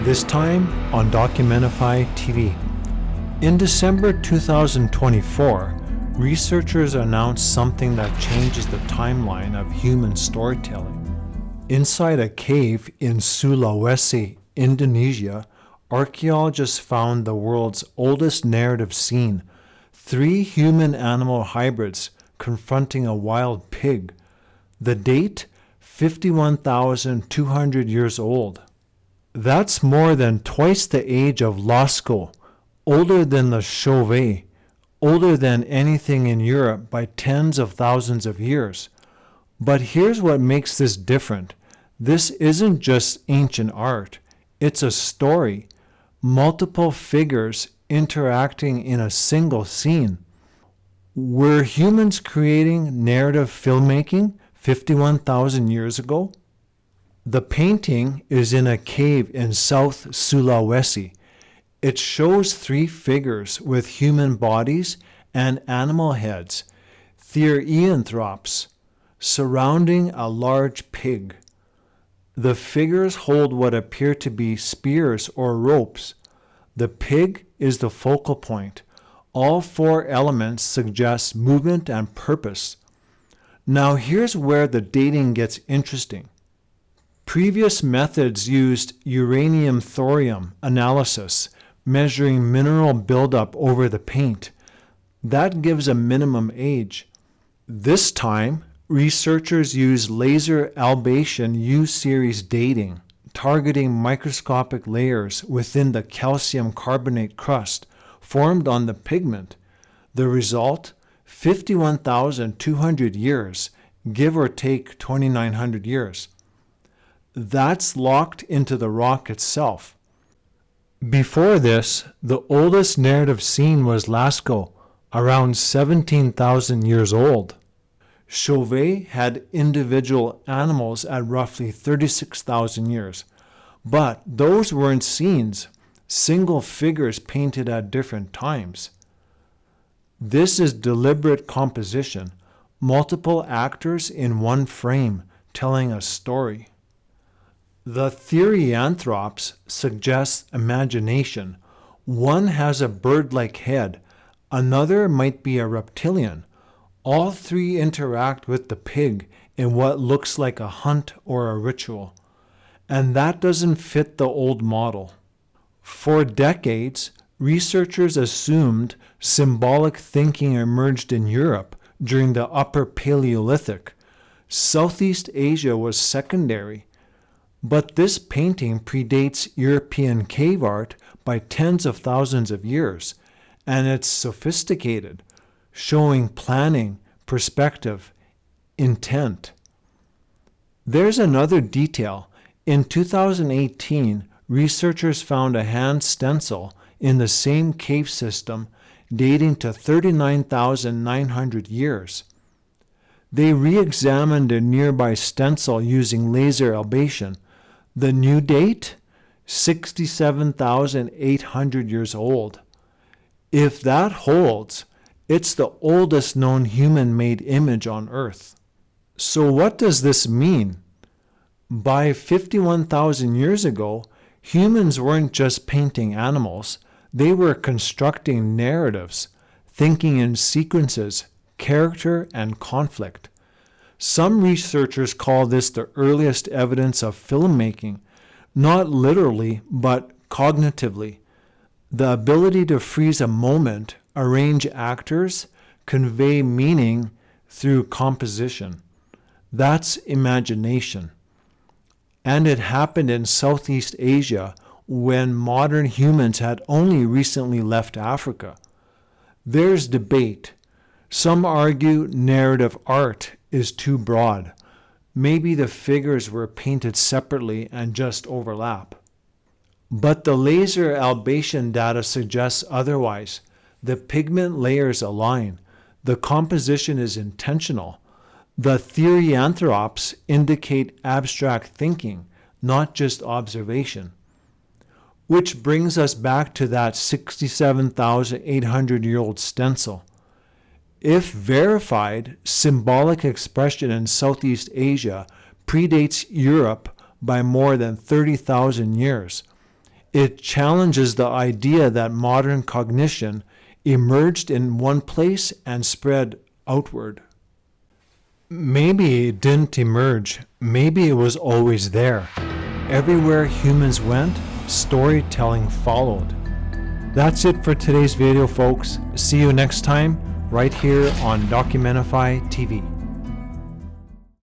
this time on Documentify TV. In December 2024, researchers announced something that changes the timeline of human storytelling. Inside a cave in Sulawesi, Indonesia, archaeologists found the world's oldest narrative scene: 3 human-animal hybrids confronting a wild pig. The date? 51,200 years old. That's more than twice the age of Lascaux, older than the Chauvet, older than anything in Europe by tens of thousands of years. But here's what makes this different. This isn't just ancient art. It's a story. Multiple figures interacting in a single scene. Were humans creating narrative filmmaking 51,000 years ago? The painting is in a cave in South Sulawesi. It shows 3 figures with human bodies and animal heads, therianthropes, surrounding a large pig. The figures hold what appear to be spears or ropes. The pig is the focal point. All 4 elements suggest movement and purpose. Now here's where the dating gets interesting. Previous methods used uranium-thorium analysis, measuring mineral buildup over the paint. That gives a minimum age. This time, researchers use laser-ablation U-series dating, targeting microscopic layers within the calcium carbonate crust formed on the pigment. The result? 51,200 years, give or take 2,900 years. That's locked into the rock itself. Before this, the oldest narrative scene was Lascaux, around 17,000 years old. Chauvet had individual animals at roughly 36,000 years. But those weren't scenes, single figures painted at different times. This is deliberate composition, multiple actors in one frame telling a story. The therianthropes suggests imagination. One has a bird-like head, another might be a reptilian. All 3 interact with the pig in what looks like a hunt or a ritual. And that doesn't fit the old model. For decades, researchers assumed symbolic thinking emerged in Europe during the Upper Paleolithic. Southeast Asia was secondary. But this painting predates European cave art by tens of thousands of years, and it's sophisticated, showing planning, perspective, intent. There's another detail. In 2018, researchers found a hand stencil in the same cave system dating to 39,900 years. They re-examined a nearby stencil using laser-ablation. The new date? 67,800 years old. If that holds, it's the oldest known human-made image on Earth. So what does this mean? By 51,000 years ago, humans weren't just painting animals. They were constructing narratives, thinking in sequences, character, and conflict. Some researchers call this the earliest evidence of filmmaking, not literally, but cognitively. The ability to freeze a moment, arrange actors, convey meaning through composition. That's imagination. And it happened in Southeast Asia when modern humans had only recently left Africa. There's debate. Some argue narrative art is too broad. Maybe the figures were painted separately and just overlap. But the laser-ablation data suggests otherwise. The pigment layers align. The composition is intentional. The therianthropes indicate abstract thinking, not just observation. Which brings us back to that 67,800-year-old stencil. If verified, symbolic expression in Southeast Asia predates Europe by more than 30,000 years. It challenges the idea that modern cognition emerged in one place and spread outward. Maybe it didn't emerge. Maybe it was always there. Everywhere humans went, storytelling followed. That's it for today's video, folks. See you next time, right here on Documentify TV.